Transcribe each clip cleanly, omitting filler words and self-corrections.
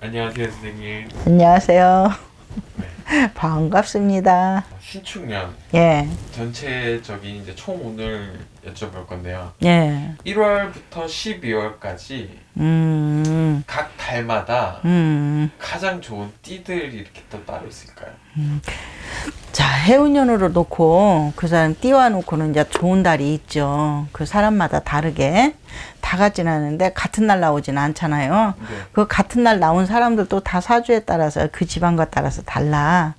안녕하세요, 선생님. 안녕하세요. 네. 반갑습니다. 신축년 예, 전체적인 이제 총운을 여쭤볼 건데요. 예, 1월부터 12월까지 음, 각 달마다 음. 가장 좋은 띠들이 이렇게 또 따로 있을까요? 자, 해운년으로 놓고 그 사람 띄워놓고는 이제 좋은 달이 있죠. 그 사람마다 다르게 다 같지는 않은데 같은 날 나오지는 않잖아요. 네. 그 같은 날 나온 사람들도 다 사주에 따라서 그 집안과 따라서 달라.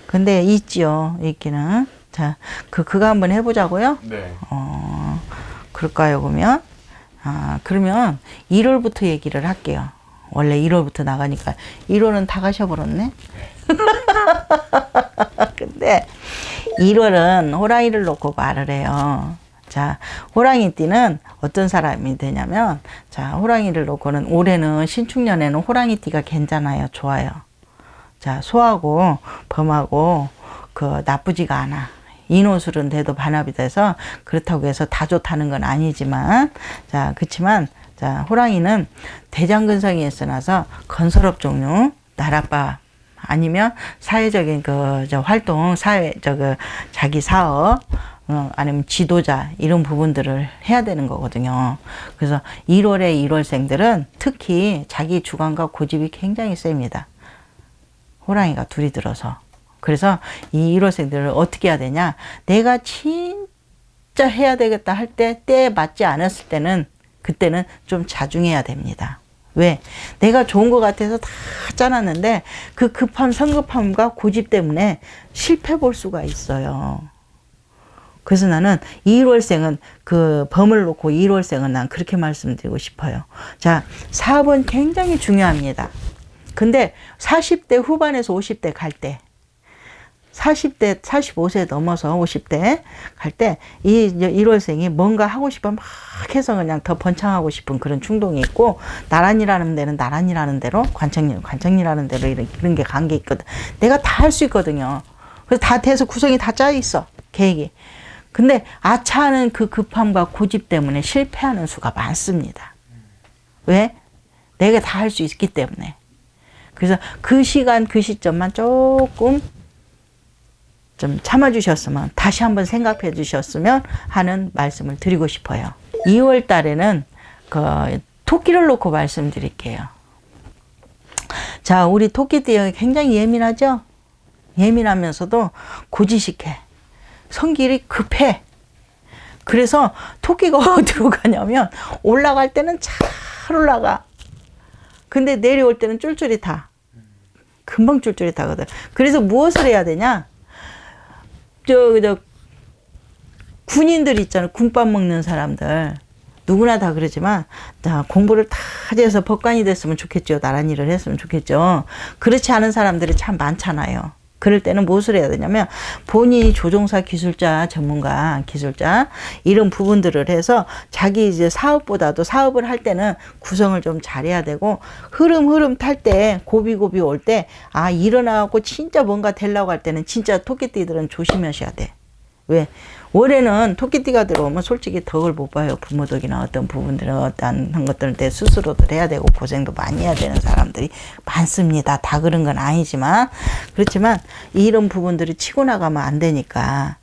근데 있지요, 있기는. 자, 그거 한번 해보자고요. 네. 그럴까요, 그러면? 그러면 1월부터 얘기를 할게요. 원래 1월부터 나가니까 1월은 다 가셔버렸네. 근데 1월은 호랑이를 놓고 말을 해요. 자, 호랑이띠는 어떤 사람이 되냐면, 자, 호랑이를 놓고는 올해는 신축년에는 호랑이띠가 괜찮아요. 좋아요. 자, 소하고 범하고 그 나쁘지가 않아. 인호술은 돼도 반합이 돼서 그렇다고 해서 다 좋다는 건 아니지만, 자, 그렇지만, 자, 호랑이는 대장근성이 있어나서 건설업 종류, 나랏밥, 아니면 사회적인 활동, 자기 사업, 아니면 지도자, 이런 부분들을 해야 되는 거거든요. 그래서 1월에 1월생들은 특히 자기 주관과 고집이 굉장히 셉니다. 호랑이가 둘이 들어서. 그래서 이 1월생들을 어떻게 해야 되냐? 내가 진짜 해야 되겠다 할 때, 때에 맞지 않았을 때는, 그때는 좀 자중해야 됩니다. 왜? 내가 좋은 것 같아서 다 짜놨는데 그 급함, 성급함과 고집 때문에 실패 볼 수가 있어요. 그래서 나는 2월생은 그 범을 놓고 2월생은 난 그렇게 말씀드리고 싶어요. 자, 사업은 굉장히 중요합니다. 근데 40대 후반에서 50대 갈 때, 40대, 45세 넘어서 50대 갈 때, 이 1월생이 뭔가 하고 싶어 막 해서 그냥 더 번창하고 싶은 그런 충동이 있고, 나란히라는 데는 나란히라는 대로, 관청리라는 대로 이런 게 관계 있거든. 내가 다 할 수 있거든요. 그래서 다 돼서 구성이 다 짜 있어, 계획이. 근데 아차하는 그 급함과 고집 때문에 실패하는 수가 많습니다. 왜? 내가 다 할 수 있기 때문에. 그래서 그 시간, 그 시점만 조금 좀 참아주셨으면, 다시 한번 생각해 주셨으면 하는 말씀을 드리고 싶어요. 2월 달에는 그 토끼를 놓고 말씀드릴게요. 자, 우리 토끼띠가 굉장히 예민하죠? 예민하면서도 고지식해. 성질이 급해. 그래서 토끼가 어디로 가냐면 올라갈 때는 잘 올라가. 근데 내려올 때는 쫄쫄이 타. 금방 쫄쫄이 타거든. 그래서 무엇을 해야 되냐? 군인들 있잖아. 군밥 먹는 사람들. 누구나 다 그러지만, 자, 공부를 다 해서 법관이 됐으면 좋겠죠. 나란 일을 했으면 좋겠죠. 그렇지 않은 사람들이 참 많잖아요. 그럴 때는 무엇을 해야 되냐면, 본인이 조종사 기술자, 전문가, 기술자, 이런 부분들을 해서 자기 이제 사업보다도 사업을 할 때는 구성을 좀 잘해야 되고, 흐름 탈 때, 고비 올 때, 일어나고 진짜 뭔가 되려고 할 때는 진짜 토끼띠들은 조심하셔야 돼. 왜? 올해는 토끼띠가 들어오면 솔직히 덕을 못 봐요. 부모덕이나 어떤 부분들은 어떤 것들을 내 스스로도 해야 되고 고생도 많이 해야 되는 사람들이 많습니다. 다 그런 건 아니지만, 그렇지만 이런 부분들이 치고 나가면 안 되니까,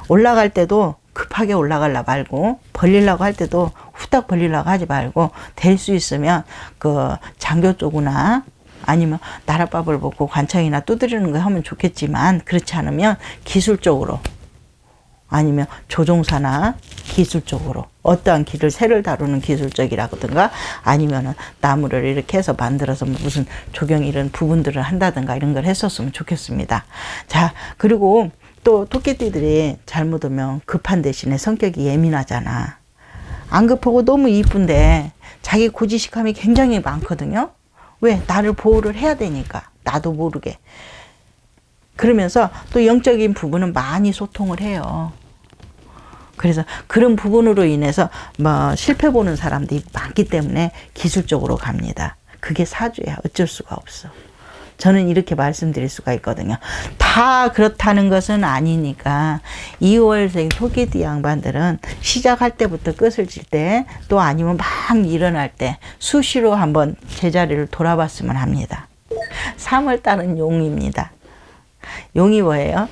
올라갈 때도 급하게 올라가려 말고, 벌리려고 할 때도 후딱 벌리려고 하지 말고, 될 수 있으면 그 장교 쪽이나 아니면 나랏밥을 먹고 관청이나 두드리는 거 하면 좋겠지만, 그렇지 않으면 기술적으로, 아니면 조종사나 기술적으로 어떠한 길을 새를 다루는 기술적이라든가, 아니면은 나무를 이렇게 해서 만들어서 무슨 조경 이런 부분들을 한다든가 이런 걸 했었으면 좋겠습니다. 자, 그리고 또 토끼띠들이 잘못하면 급한 대신에 성격이 예민하잖아. 안 급하고 너무 이쁜데 자기 고지식함이 굉장히 많거든요. 왜? 나를 보호를 해야 되니까. 나도 모르게. 그러면서 또 영적인 부분은 많이 소통을 해요. 그래서 그런 부분으로 인해서 실패 보는 사람들이 많기 때문에 기술적으로 갑니다. 그게 사주야. 어쩔 수가 없어. 저는 이렇게 말씀드릴 수가 있거든요. 다 다 그렇다는 것은 아니니까 2월생 토끼띠 양반들은 시작할 때부터 끝을 질 때 또 아니면 막 일어날 때 수시로 한번 제자리를 돌아봤으면 합니다. 3월달은 용입니다. 용이 뭐예요?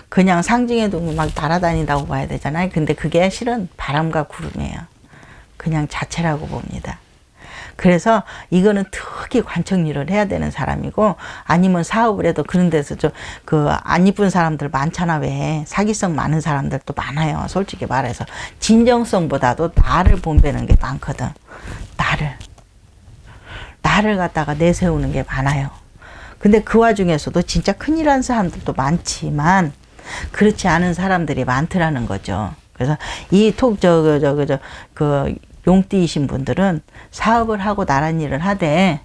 그냥 상징의 동물 막 날아다닌다고 봐야 되잖아요. 근데 그게 실은 바람과 구름이에요. 그냥 자체라고 봅니다. 그래서 이거는 특히 관청일을 해야 되는 사람이고, 아니면 사업을 해도 그런 데서 안 이쁜 사람들 많잖아. 왜 사기성 많은 사람들도 많아요. 솔직히 말해서 진정성보다도 나를 본배는 게 많거든. 나를 갖다가 내세우는 게 많아요. 근데 그 와중에서도 진짜 큰일 한 사람들도 많지만 그렇지 않은 사람들이 많더라는 거죠. 그래서 용띠이신 분들은 사업을 하고 나란 일을 하되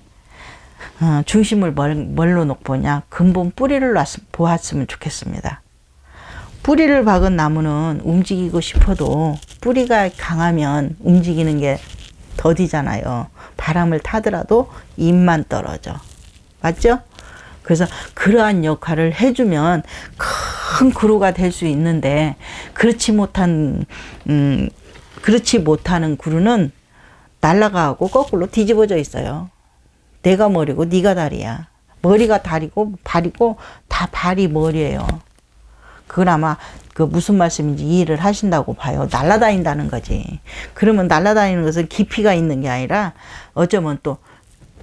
중심을 뭘로 놓고냐, 근본 뿌리를 보았으면 좋겠습니다. 뿌리를 박은 나무는 움직이고 싶어도 뿌리가 강하면 움직이는 게 더디잖아요. 바람을 타더라도 잎만 떨어져. 맞죠? 그래서 그러한 역할을 해주면 큰 그루가 될 수 있는데, 그렇지 못하는 구루는 날아가고 거꾸로 뒤집어져 있어요. 내가 머리고 네가 다리야. 머리가 다리고 발이고 다 발이 머리예요. 그건 아마 무슨 말씀인지 이해를 하신다고 봐요. 날아다닌다는 거지. 그러면 날아다니는 것은 깊이가 있는 게 아니라 어쩌면 또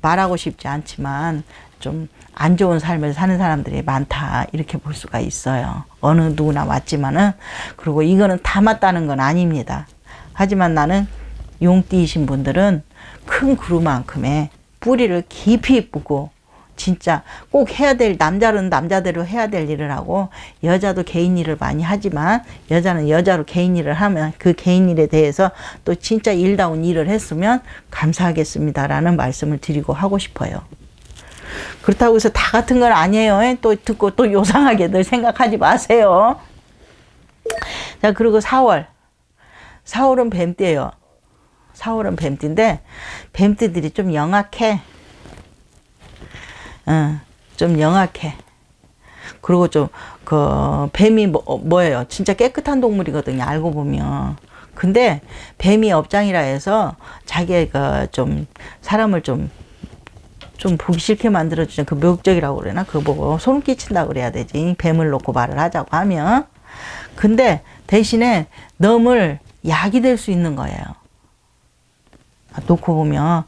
말하고 싶지 않지만 좀 안 좋은 삶을 사는 사람들이 많다, 이렇게 볼 수가 있어요. 어느 누구나 맞지만은. 그리고 이거는 다 맞다는 건 아닙니다. 하지만 나는 용띠이신 분들은 큰 그루만큼의 뿌리를 깊이 뿌고 진짜 꼭 해야 될, 남자는 남자대로 해야 될 일을 하고, 여자도 개인 일을 많이 하지만 여자는 여자로 개인 일을 하면 그 개인 일에 대해서 또 진짜 일다운 일을 했으면 감사하겠습니다라는 말씀을 드리고 하고 싶어요. 그렇다고 해서 다 같은 건 아니에요. 또 듣고 또 요상하게 늘 생각하지 마세요. 자, 그리고 4월은 뱀띠예요. 4월은 뱀띠인데 뱀띠들이 좀 영악해. 좀 영악해. 그리고 좀 뱀이 뭐예요? 진짜 깨끗한 동물이거든요. 알고 보면. 근데 뱀이 업장이라 해서 자기의 좀 사람을 좀 보기 싫게 만들어주는 그 묘욕적이라고 그러나? 그거 보고 소름 끼친다고 그래야 되지. 뱀을 놓고 말을 하자고 하면. 근데 대신에 너물 약이 될 수 있는 거예요. 놓고 보면.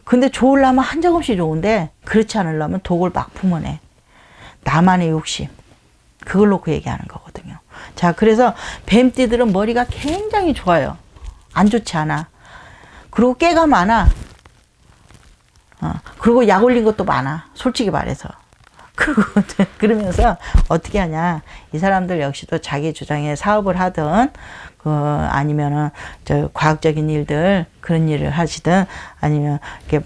근데 좋으려면 한정없이 좋은데 그렇지 않으려면 독을 막 품어내. 나만의 욕심. 그걸 놓고 얘기하는 거거든요. 자, 그래서 뱀띠들은 머리가 굉장히 좋아요. 안 좋지 않아. 그리고 깨가 많아. 그리고 약 올린 것도 많아. 솔직히 말해서. 그러면서 어떻게 하냐. 이 사람들 역시도 자기 주장에 사업을 하든, 아니면은, 과학적인 일들, 그런 일을 하시든, 아니면, 이렇게,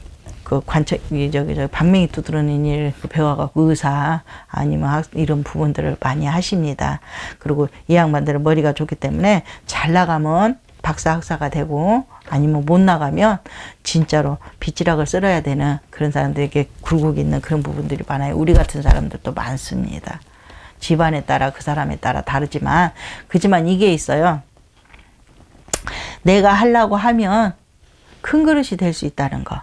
반명이 두드러는 일 배워갖고 의사, 아니면 이런 부분들을 많이 하십니다. 그리고 이 양반들은 머리가 좋기 때문에 잘 나가면 박사 학사가 되고, 아니면 못 나가면 진짜로 빗지락을 쓸어야 되는 그런 사람들에게 굴곡이 있는 그런 부분들이 많아요. 우리 같은 사람들도 많습니다. 집안에 따라 그 사람에 따라 다르지만, 그지만 이게 있어요. 내가 하려고 하면 큰 그릇이 될 수 있다는 거.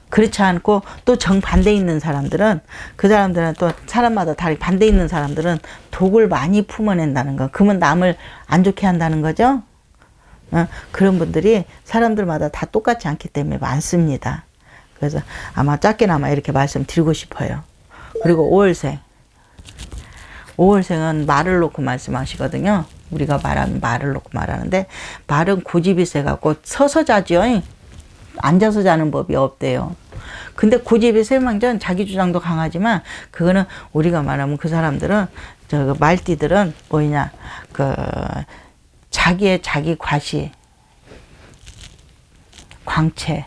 그렇지 않고 또 정반대 있는 사람들은, 그 사람들은 또 사람마다 다르게 반대 있는 사람들은 독을 많이 품어낸다는 거. 그러면 남을 안 좋게 한다는 거죠. 그런 분들이 사람들마다 다 똑같지 않기 때문에 많습니다. 그래서 아마 짧게나마 이렇게 말씀드리고 싶어요. 그리고 5월생은 말을 놓고 말씀하시거든요. 우리가 말하면 말을 놓고 말하는데, 말은 고집이 세갖고 서서 자죠. 앉아서 자는 법이 없대요. 근데 고집이 세망전 자기 주장도 강하지만, 그거는 우리가 말하면 그 사람들은, 말띠들은 뭐냐, 자기의 자기 과시, 광채,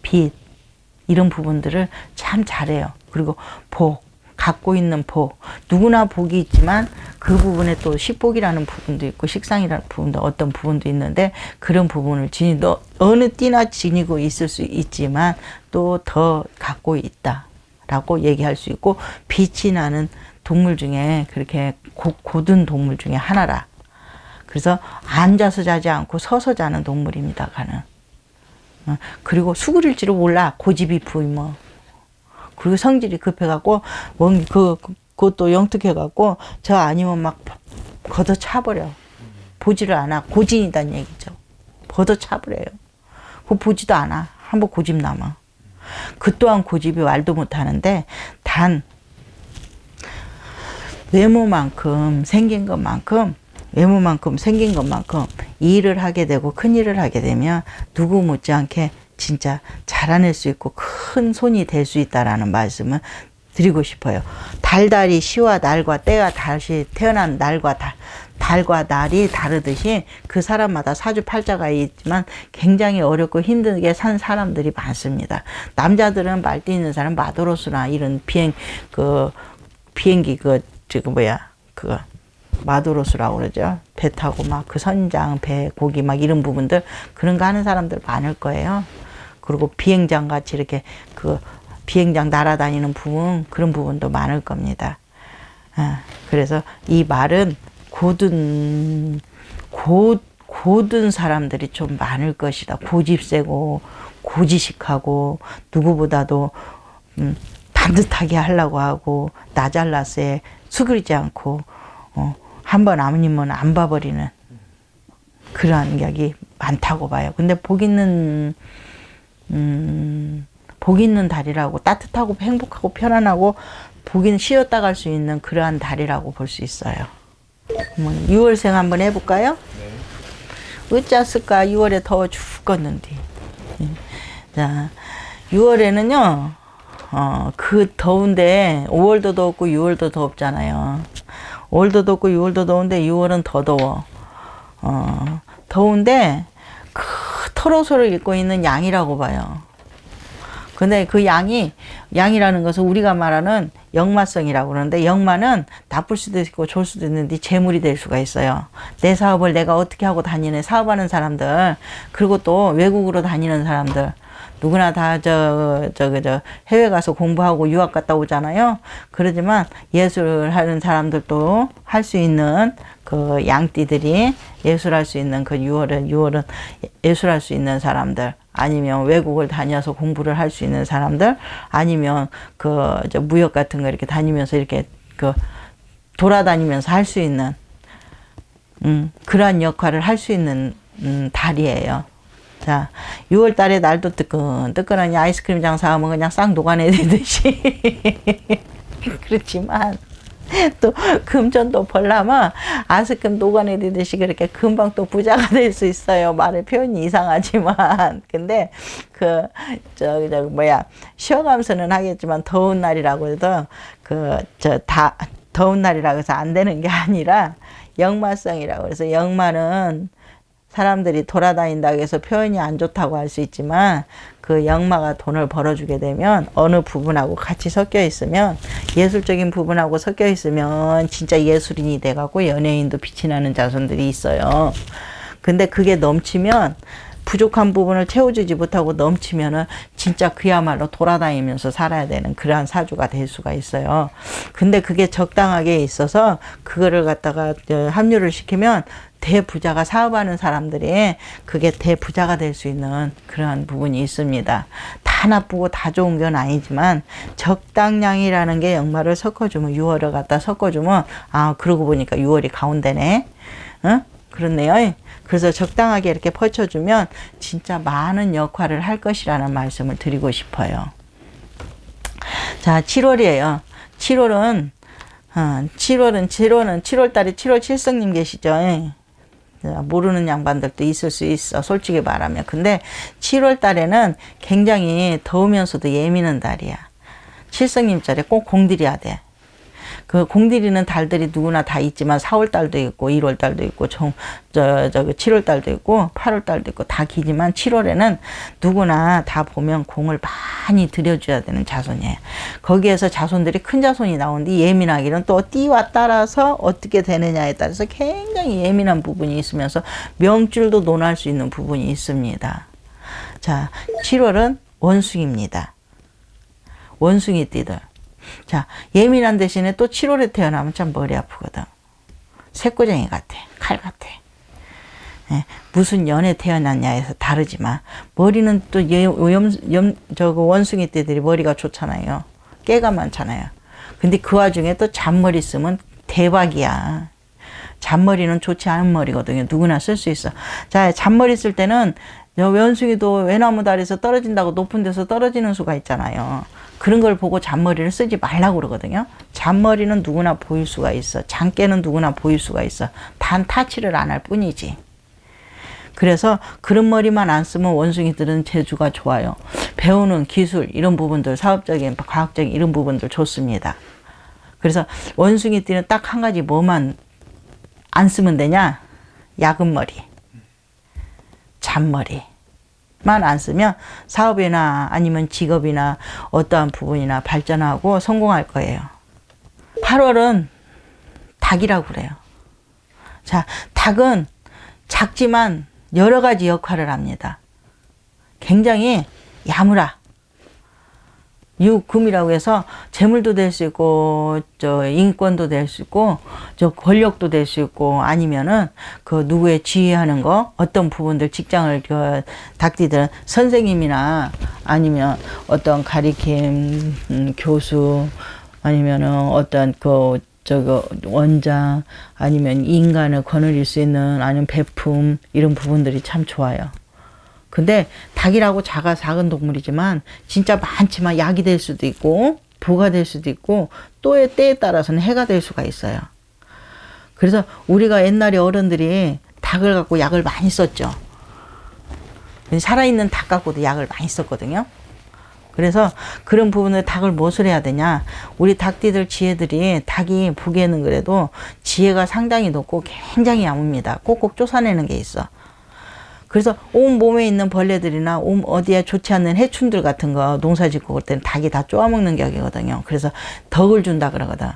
빛, 이런 부분들을 참 잘해요. 그리고 복, 갖고 있는 복. 누구나 복이 있지만 그 부분에 또 식복이라는 부분도 있고 식상이라는 부분도, 어떤 부분도 있는데, 그런 부분을 어느 띠나 지니고 있을 수 있지만 또 더 갖고 있다라고 얘기할 수 있고, 빛이 나는 동물 중에 그렇게 고든 동물 중에 하나라. 그래서 앉아서 자지 않고 서서 자는 동물입니다, 가는. 그리고 수그릴지도 몰라, 고집이 부이뭐. 그리고 성질이 급해갖고, 그것도 영특해갖고, 저 아니면 막 걷어차버려. 보지를 않아. 고진이란 얘기죠. 걷어차버려요. 그거 보지도 않아. 한번 고집 남아. 그 또한 고집이 말도 못하는데, 단, 외모만큼 생긴 것만큼 일을 하게 되고 큰 일을 하게 되면 누구 못지않게 진짜 자라낼 수 있고 큰 손이 될 수 있다라는 말씀을 드리고 싶어요. 달달이 시와 날과 때가 다시 태어난 달과 날이 다르듯이 그 사람마다 사주팔자가 있지만 굉장히 어렵고 힘들게 산 사람들이 많습니다. 남자들은 말띠 있는 사람 마도로스나 이런 비행기 마도로스라고 그러죠. 배 타고 막 그 선장, 배, 고기 막 이런 부분들 그런 거 하는 사람들 많을 거예요. 그리고 비행장 같이 이렇게 비행장 날아다니는 부분 그런 부분도 많을 겁니다. 그래서 이 말은 고든 사람들이 좀 많을 것이다. 고집 세고 고지식하고 누구보다도 반듯하게 하려고 하고 나 잘났에 수그리지 않고 한번 아니면 안 봐버리는 그러한 격이 많다고 봐요. 근데 복 있는 달이라고 따뜻하고 행복하고 편안하고 복인 쉬었다 갈 수 있는 그러한 달이라고 볼 수 있어요. 6월생 한번 해볼까요? 네. 어쩌을까 6월에 더워 죽겠는데. 자, 6월에는요, 그 더운데 5월도 덥고 6월도 덥잖아요. 5월도 덥고 6월도 더운데 6월은 더 더워. 더운데 그 털옷을 입고 있는 양이라고 봐요. 근데 그 양이라는 것은 우리가 말하는 역마성이라고 그러는데 역마는 나쁠 수도 있고 좋을 수도 있는데 재물이 될 수가 있어요. 내 사업을 내가 어떻게 하고 다니는 사업하는 사람들 그리고 또 외국으로 다니는 사람들 누구나 다 해외 가서 공부하고 유학 갔다 오잖아요. 그러지만 예술하는 사람들도 할 수 있는 그 양띠들이 예술할 수 있는 그 6월은 예술할 수 있는 사람들 아니면 외국을 다녀서 공부를 할 수 있는 사람들 아니면 무역 같은 거 이렇게 다니면서 이렇게 돌아다니면서 할 수 있는 그러한 역할을 할 수 있는 달이에요. 자, 6월 달에 날도 뜨끈뜨끈하니 아이스크림 장사하면 그냥 싹 녹아내듯이 그렇지만 또 금전도 벌려면 아이스크림 녹아내듯이 그렇게 금방 또 부자가 될 수 있어요. 말의 표현이 이상하지만 근데 쉬어가면서는 하겠지만 더운 날이라고 해도 더운 날이라고 해서 안 되는 게 아니라 역마성이라고 해서 역마는 사람들이 돌아다닌다고 해서 표현이 안 좋다고 할 수 있지만 그 역마가 돈을 벌어주게 되면 어느 부분하고 같이 섞여 있으면 예술적인 부분하고 섞여 있으면 진짜 예술인이 돼갖고 연예인도 빛이 나는 자손들이 있어요. 근데 그게 넘치면 부족한 부분을 채워주지 못하고 넘치면은 진짜 그야말로 돌아다니면서 살아야 되는 그러한 사주가 될 수가 있어요. 근데 그게 적당하게 있어서 그거를 갖다가 합류를 시키면 대부자가 사업하는 사람들이 그게 대부자가 될 수 있는 그러한 부분이 있습니다. 다 나쁘고 다 좋은 건 아니지만 적당량이라는 게 역마를 섞어주면 6월을 갖다 섞어주면 그러고 보니까 6월이 가운데네. 그렇네요. 그래서 적당하게 이렇게 퍼쳐주면 진짜 많은 역할을 할 것이라는 말씀을 드리고 싶어요. 자, 7월이에요. 7월은 7월달에 7월 칠성님 계시죠? 모르는 양반들도 있을 수 있어. 솔직히 말하면. 근데 7월 달에는 굉장히 더우면서도 예민한 달이야. 칠성님 자리에 꼭 공들여야 돼. 그 공들이는 달들이 누구나 다 있지만 4월 달도 있고 1월 달도 있고 7월 달도 있고 8월 달도 있고 다 기지만 7월에는 누구나 다 보면 공을 많이 들여줘야 되는 자손이에요. 거기에서 자손들이 큰 자손이 나오는데 예민하기는 또 띠와 따라서 어떻게 되느냐에 따라서 굉장히 예민한 부분이 있으면서 명줄도 논할 수 있는 부분이 있습니다. 자, 7월은 원숭이입니다. 원숭이 띠들. 자, 예민한 대신에 또 7월에 태어나면 참 머리 아프거든. 새꼬쟁이 같아. 칼 같아. 예, 무슨 연에 태어났냐에서 다르지만 머리는 또 저거 원숭이 떼들이 머리가 좋잖아요. 깨가 많잖아요. 근데 그 와중에 또 잔머리 쓰면 대박이야. 잔머리는 좋지 않은 머리거든요. 누구나 쓸 수 있어. 자, 잔머리 쓸 때는 원숭이도 외나무 다리에서 떨어진다고 높은 데서 떨어지는 수가 있잖아요. 그런 걸 보고 잔머리를 쓰지 말라고 그러거든요. 잔머리는 누구나 보일 수가 있어. 잔깨는 누구나 보일 수가 있어. 단 타치를 안 할 뿐이지. 그래서 그런 머리만 안 쓰면 원숭이들은 재주가 좋아요. 배우는 기술 이런 부분들, 사업적인 과학적인 이런 부분들 좋습니다. 그래서 원숭이들은 딱 한 가지 뭐만 안 쓰면 되냐? 야근 머리, 잔머리만 안 쓰면 사업이나 아니면 직업이나 어떠한 부분이나 발전하고 성공할 거예요. 8월은 닭이라고 그래요. 자, 닭은 작지만 여러 가지 역할을 합니다. 굉장히 야무라. 유금이라고 해서 재물도 될 수 있고, 인권도 될 수 있고, 권력도 될 수 있고, 아니면은 그 누구의 지휘하는 거, 어떤 부분들 직장을 닭띠들은 선생님이나 아니면 어떤 가리킴 교수 아니면은 어떤 원장 아니면 인간을 거느릴 수 있는 아니면 베품 이런 부분들이 참 좋아요. 근데 닭이라고 작은 동물이지만 진짜 많지만 약이 될 수도 있고 부가 될 수도 있고 또의 때에 따라서는 해가 될 수가 있어요. 그래서 우리가 옛날에 어른들이 닭을 갖고 약을 많이 썼죠. 살아있는 닭 갖고도 약을 많이 썼거든요. 그래서 그런 부분을 닭을 무엇을 해야 되냐. 우리 닭띠들 지혜들이 닭이 보기에는 그래도 지혜가 상당히 높고 굉장히 야무입니다. 꼭꼭 쫓아내는 게 있어. 그래서 온 몸에 있는 벌레들이나 어디에 좋지 않는 해충들 같은 거 농사 짓고 그럴 때는 닭이 다 쪼아먹는 격이거든요. 그래서 덕을 준다 그러거든.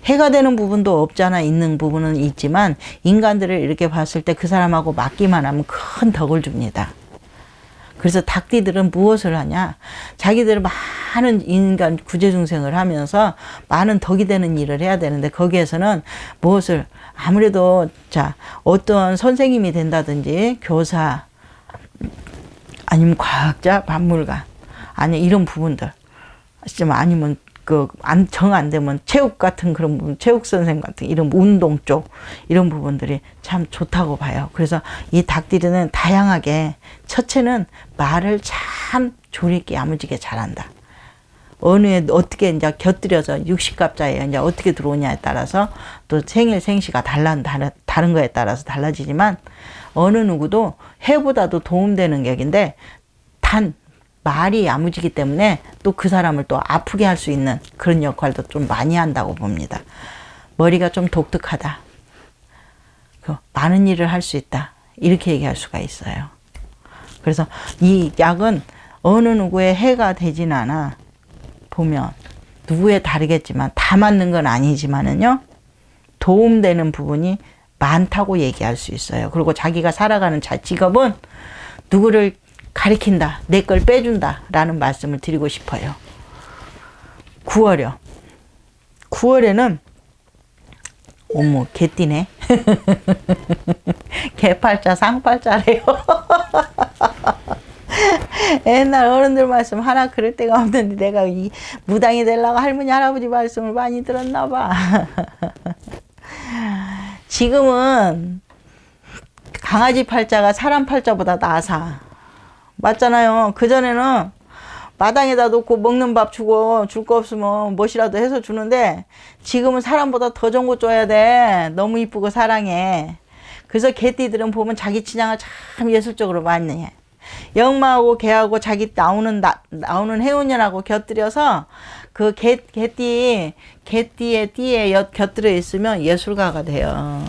해가 되는 부분도 없잖아. 있는 부분은 있지만 인간들을 이렇게 봤을 때 그 사람하고 맞기만 하면 큰 덕을 줍니다. 그래서 닭띠들은 무엇을 하냐? 자기들은 많은 인간 구제중생을 하면서 많은 덕이 되는 일을 해야 되는데 거기에서는 무엇을 아무래도 어떤 선생님이 된다든지 교사 아니면 과학자, 박물관 아니 이런 부분들 아니면 정 안 되면 체육 같은 그런 부분, 체육 선생 같은 이런 운동 쪽 이런 부분들이 참 좋다고 봐요. 그래서 이 닭띠들은 다양하게 첫째는 말을 참 조리 있게 야무지게 잘한다. 어느 에 어떻게 이제 곁들여서 60갑자에 이제 어떻게 들어오냐에 따라서 또 생일 생시가 다른 거에 따라서 달라지지만 어느 누구도 해보다도 도움되는 격인데 단 말이 야무지기 때문에 또 그 사람을 또 아프게 할 수 있는 그런 역할도 좀 많이 한다고 봅니다. 머리가 좀 독특하다. 많은 일을 할 수 있다. 이렇게 얘기할 수가 있어요. 그래서 이 약은 어느 누구의 해가 되진 않아. 보면 누구에 다르겠지만 다 맞는 건 아니지만은요. 도움되는 부분이 많다고 얘기할 수 있어요. 그리고 자기가 살아가는 직업은 누구를 가리킨다, 내 걸 빼준다 라는 말씀을 드리고 싶어요. 9월이요. 9월에는 어머 개띠네. 개팔자 상팔자래요. 옛날 어른들 말씀 하나 그럴 데가 없는데 내가 이 무당이 되려고 할머니 할아버지 말씀을 많이 들었나 봐. 지금은 강아지 팔자가 사람 팔자보다 나사. 맞잖아요. 그전에는 마당에다 놓고 먹는 밥 주고 줄 거 없으면 무엇이라도 해서 주는데 지금은 사람보다 더 좋은 거 줘야 돼. 너무 이쁘고 사랑해. 그래서 개띠들은 보면 자기 친양을 참 예술적으로 많이 해. 영마하고 개하고 자기 나오는 해운년하고 곁들여서 그 개띠의 띠에 곁들여 있으면 예술가가 돼요.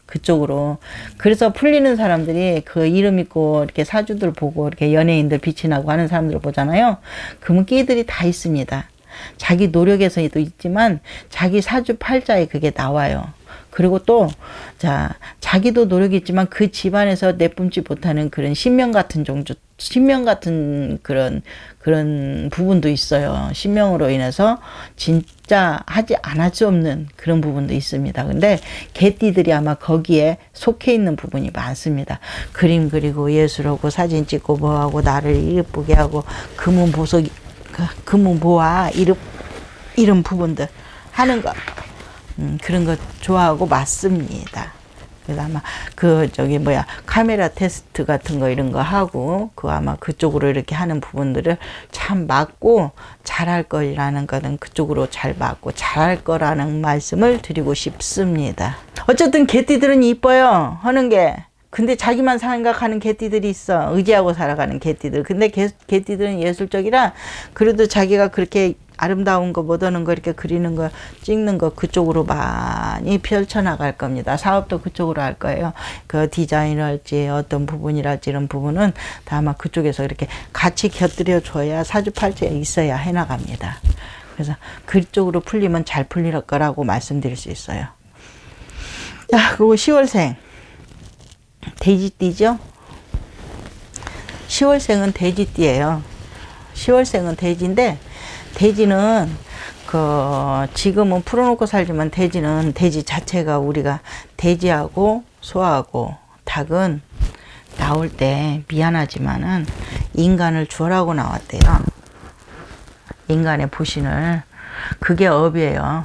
그쪽으로. 그래서 풀리는 사람들이 그 이름 있고 이렇게 사주들 보고 이렇게 연예인들 빛이 나고 하는 사람들을 보잖아요. 그러면 끼들이 다 있습니다. 자기 노력에서도 있지만 자기 사주 팔자에 그게 나와요. 그리고 또 자기도 노력이 있지만 그 집안에서 내뿜지 못하는 그런 신명 같은 신명 같은 그런 부분도 있어요. 신명으로 인해서 진짜 하지 않을 수 없는 그런 부분도 있습니다. 근데 개띠들이 아마 거기에 속해 있는 부분이 많습니다. 그림 그리고 예술하고 사진 찍고 뭐하고 나를 이쁘게 하고 금은 보석, 금은 보아 이런 부분들 하는 거 그런 거 좋아하고 맞습니다. 그래서 아마 카메라 테스트 같은 거 이런 거 하고 아마 그쪽으로 이렇게 하는 부분들을 참 맞고 잘할 거라는 거는 그쪽으로 잘 맞고 잘할 거라는 말씀을 드리고 싶습니다. 어쨌든 개띠들은 이뻐요 하는 게. 근데 자기만 생각하는 개띠들이 있어. 의지하고 살아가는 개띠들. 근데 개띠들은 예술적이라 그래도 자기가 그렇게 아름다운 거 못 오는 거 이렇게 그리는 거 찍는 거 그쪽으로 많이 펼쳐나갈 겁니다. 사업도 그쪽으로 할 거예요. 그 디자인할지 어떤 부분이랄지 이런 부분은 다 아마 그쪽에서 이렇게 같이 곁들여 줘야 사주팔자에 있어야 해나갑니다. 그래서 그쪽으로 풀리면 잘 풀릴 거라고 말씀드릴 수 있어요. 자, 그리고 10월생 돼지띠죠? 10월생은 돼지띠예요. 10월생은 돼지인데 돼지는 지금은 풀어놓고 살지만 돼지 자체가 우리가 돼지하고 소하고 닭은 나올 때 미안하지만은 인간을 주라고 나왔대요. 인간의 부신을. 그게 업이에요.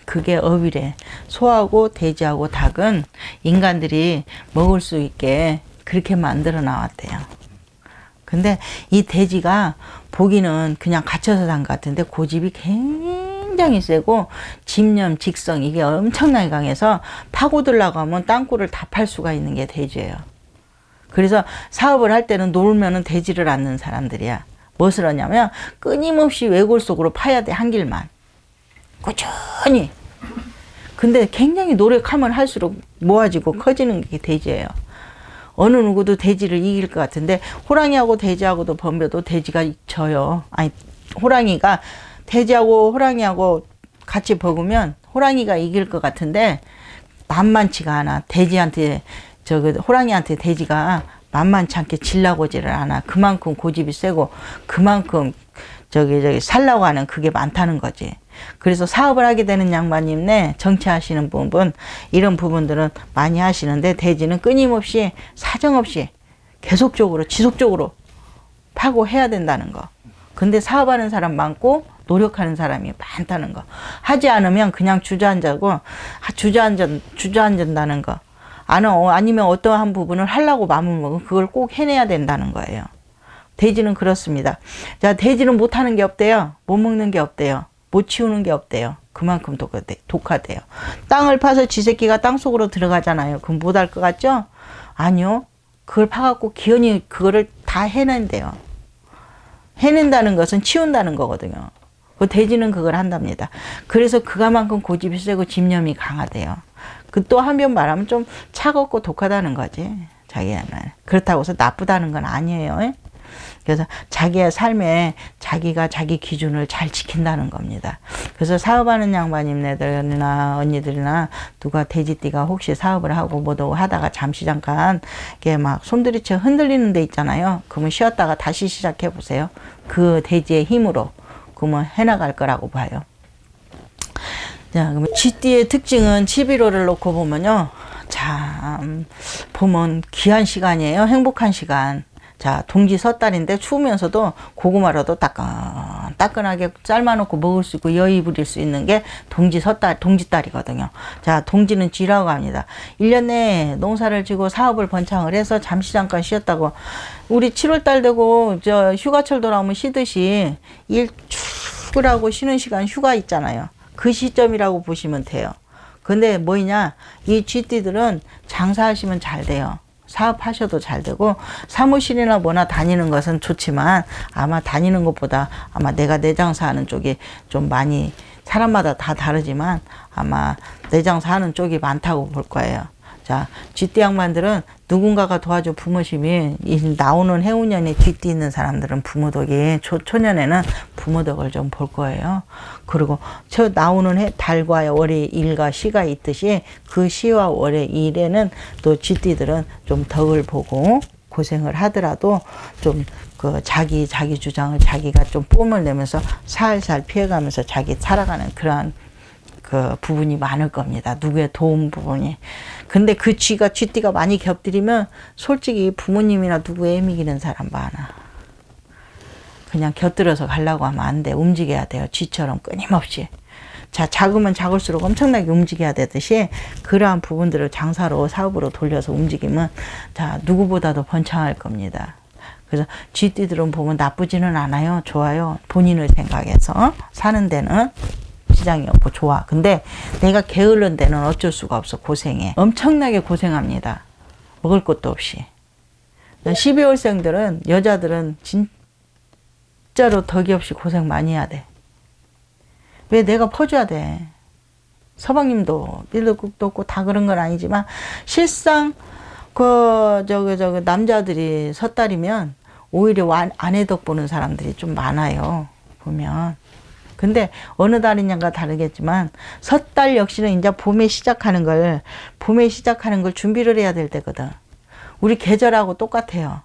그게 업이래. 소하고 돼지하고 닭은 인간들이 먹을 수 있게 그렇게 만들어 나왔대요. 근데 이 돼지가 보기는 그냥 갇혀서 산 것 같은데 고집이 굉장히 세고 집념, 직성 이게 엄청나게 강해서 파고들려고 하면 땅굴을 다 팔 수가 있는 게 돼지예요. 그래서 사업을 할 때는 놀면은 돼지를 않는 사람들이야. 무엇을 하냐면 끊임없이 외골 속으로 파야 돼. 한 길만. 꾸준히. 근데 굉장히 노력하면 할수록 모아지고 커지는 게 돼지예요. 어느 누구도 돼지를 이길 것 같은데 호랑이하고 돼지하고도 범벼도 돼지가 져요. 아니 호랑이가 돼지하고 호랑이하고 같이 먹으면 호랑이가 이길 것 같은데 만만치가 않아. 돼지한테 호랑이한테 돼지가 만만치 않게 질라고 하지를 않아. 그만큼 고집이 세고 그만큼 살라고 하는 그게 많다는 거지. 그래서 사업을 하게 되는 양반님네 정치하시는 부분 이런 부분들은 많이 하시는데 돼지는 끊임없이 사정없이 계속적으로 지속적으로 파고 해야 된다는 거. 근데 사업하는 사람 많고 노력하는 사람이 많다는 거. 하지 않으면 그냥 주저앉고 주저앉는다는 거. 아니면 어떠한 부분을 하려고 마음을 먹으면 그걸 꼭 해내야 된다는 거예요. 돼지는 그렇습니다. 자, 돼지는 못하는 게 없대요. 못 먹는 게 없대요. 못 치우는 게 없대요. 그만큼 독하대요. 땅을 파서 쥐새끼가 땅속으로 들어가잖아요. 그럼 못할 것 같죠? 아니요. 그걸 파갖고 기어이 그거를 다 해낸대요. 해낸다는 것은 치운다는 거거든요. 그 돼지는 그걸 한답니다. 그래서 그만큼 고집이 세고 집념이 강하대요. 그 또 한편 말하면 좀 차갑고 독하다는 거지. 자기는. 그렇다고 해서 나쁘다는 건 아니에요. 그래서 자기의 삶에 자기가 자기 기준을 잘 지킨다는 겁니다. 그래서 사업하는 양반님네들이나 언니들이나 누가 돼지띠가 혹시 사업을 하고 뭐도 하다가 잠시 잠깐 이렇게 막 손들이쳐 흔들리는 데 있잖아요. 그러면 쉬었다가 다시 시작해 보세요. 그 돼지의 힘으로 그러면 해나갈 거라고 봐요. 자, 그러면 쥐띠의 특징은 11월을 놓고 보면요. 참 보면 귀한 시간이에요. 행복한 시간. 자, 동지 섣달인데 추우면서도 고구마라도 따끈하게 삶아놓고 먹을 수 있고 여의 부릴 수 있는 게 동지달이거든요. 자, 동지는 쥐라고 합니다. 1년 내에 농사를 지고 사업을 번창을 해서 잠시 잠깐 쉬었다고. 우리 7월달 되고 휴가철 돌아오면 쉬듯이 일 출근하고 쉬는 시간 휴가 있잖아요. 그 시점이라고 보시면 돼요. 근데 뭐냐, 이 쥐띠들은 장사하시면 잘 돼요. 사업하셔도 잘 되고 사무실이나 뭐나 다니는 것은 좋지만 아마 다니는 것보다 아마 내가 내 장사하는 쪽이 좀 많이 사람마다 다 다르지만 아마 내 장사하는 쪽이 많다고 볼 거예요. 자, 쥐띠 양반들은 누군가가 도와줘 부모심이 이 나오는 해운년에 뒷뒤 있는 사람들은 부모덕이 초년에는 부모덕을 좀 볼 거예요. 그리고 저 나오는 달과 월의 일과 시가 있듯이 그 시와 월의 일에는 또 뒷뒤들은 좀 덕을 보고 고생을 하더라도 좀 그 자기 주장을 자기가 좀 뽐을 내면서 살살 피해가면서 자기 살아가는 그러한 그 부분이 많을 겁니다. 누구의 도움 부분이. 근데 그 쥐띠가 많이 겹들이면 솔직히 부모님이나 누구 애미기는 사람 많아. 그냥 곁들여서 가려고 하면 안 돼. 움직여야 돼요. 쥐처럼 끊임없이. 자, 작으면 작을수록 엄청나게 움직여야 되듯이 그러한 부분들을 장사로 사업으로 돌려서 움직이면 자, 누구보다도 번창할 겁니다. 그래서 쥐띠들은 보면 나쁘지는 않아요. 좋아요. 본인을 생각해서 사는 데는 지장이 없고 좋아. 근데 내가 게으른 데는 어쩔 수가 없어. 고생해. 엄청나게 고생합니다. 먹을 것도 없이. 12월생들은 여자들은 진짜로 덕이 없이 고생 많이 해야 돼. 왜 내가 퍼줘야 돼. 서방님도 삘국도 없고 다 그런 건 아니지만 실상 남자들이 섣달이면 오히려 아내 덕 보는 사람들이 좀 많아요. 보면. 근데 어느 달이냐가 다르겠지만 섣달 역시는 이제 봄에 시작하는 걸 준비를 해야 될 때거든. 우리 계절하고 똑같아요.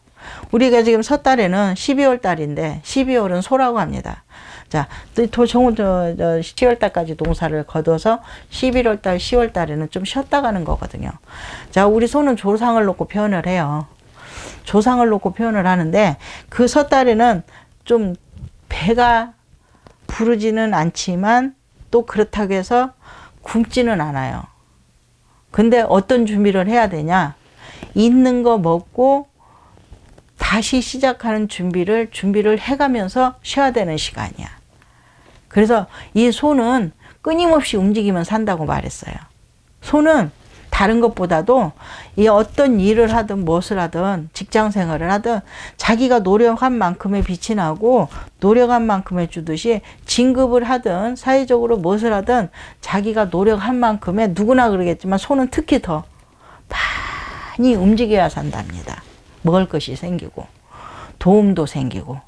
우리가 지금 섣달에는 12월 달인데 12월은 소라고 합니다. 자, 또 10월 달까지 농사를 거둬서 11월 달, 10월 달에는 좀 쉬었다 가는 거거든요. 자, 우리 소는 조상을 놓고 표현을 해요. 조상을 놓고 표현을 하는데 그 섣달에는 좀 배가 부르지는 않지만 또 그렇다고 해서 굶지는 않아요. 근데 어떤 준비를 해야 되냐? 있는 거 먹고 다시 시작하는 준비를 해가면서 쉬어야 되는 시간이야. 그래서 이 소는 끊임없이 움직이면 산다고 말했어요. 소는 다른 것보다도 이 어떤 일을 하든 무엇을 하든 직장 생활을 하든 자기가 노력한 만큼의 빛이 나고 노력한 만큼의 주듯이 진급을 하든 사회적으로 무엇을 하든 자기가 노력한 만큼의 누구나 그러겠지만 소는 특히 더 많이 움직여야 산답니다. 먹을 것이 생기고 도움도 생기고.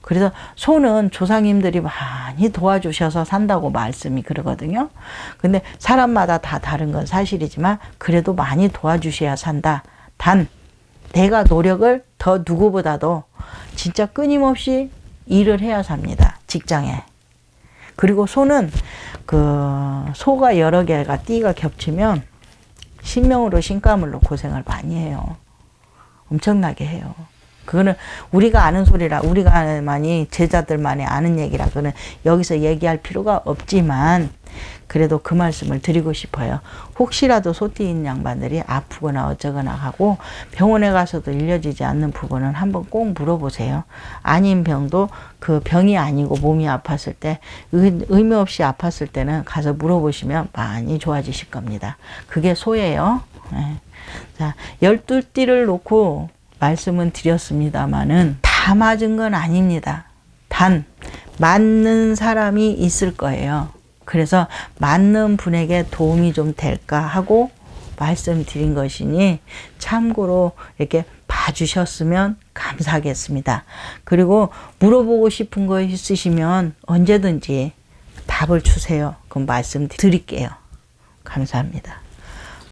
그래서 소는 조상님들이 많이 도와주셔서 산다고 말씀이 그러거든요. 근데 사람마다 다 다른 건 사실이지만 그래도 많이 도와주셔야 산다. 단 내가 노력을 더 누구보다도 진짜 끊임없이 일을 해야 삽니다. 직장에. 그리고 소는 소가 여러 개가 띠가 겹치면 신명으로 신가물로 고생을 많이 해요. 엄청나게 해요. 그거는 우리가 아는 소리라, 우리가만이 제자들만이 아는 얘기라, 그거는 여기서 얘기할 필요가 없지만 그래도 그 말씀을 드리고 싶어요. 혹시라도 소띠인 양반들이 아프거나 어쩌거나 하고 병원에 가서도 일려지지 않는 부분은 한번 꼭 물어보세요. 아닌 병도 그 병이 아니고 몸이 아팠을 때, 의미 없이 아팠을 때는 가서 물어보시면 많이 좋아지실 겁니다. 그게 소예요. 네. 자, 12띠를 놓고 말씀은 드렸습니다마는 다 맞은 건 아닙니다. 단 맞는 사람이 있을 거예요. 그래서 맞는 분에게 도움이 좀 될까 하고 말씀드린 것이니 참고로 이렇게 봐주셨으면 감사하겠습니다. 그리고 물어보고 싶은 거 있으시면 언제든지 답을 주세요. 그럼 말씀드릴게요. 감사합니다.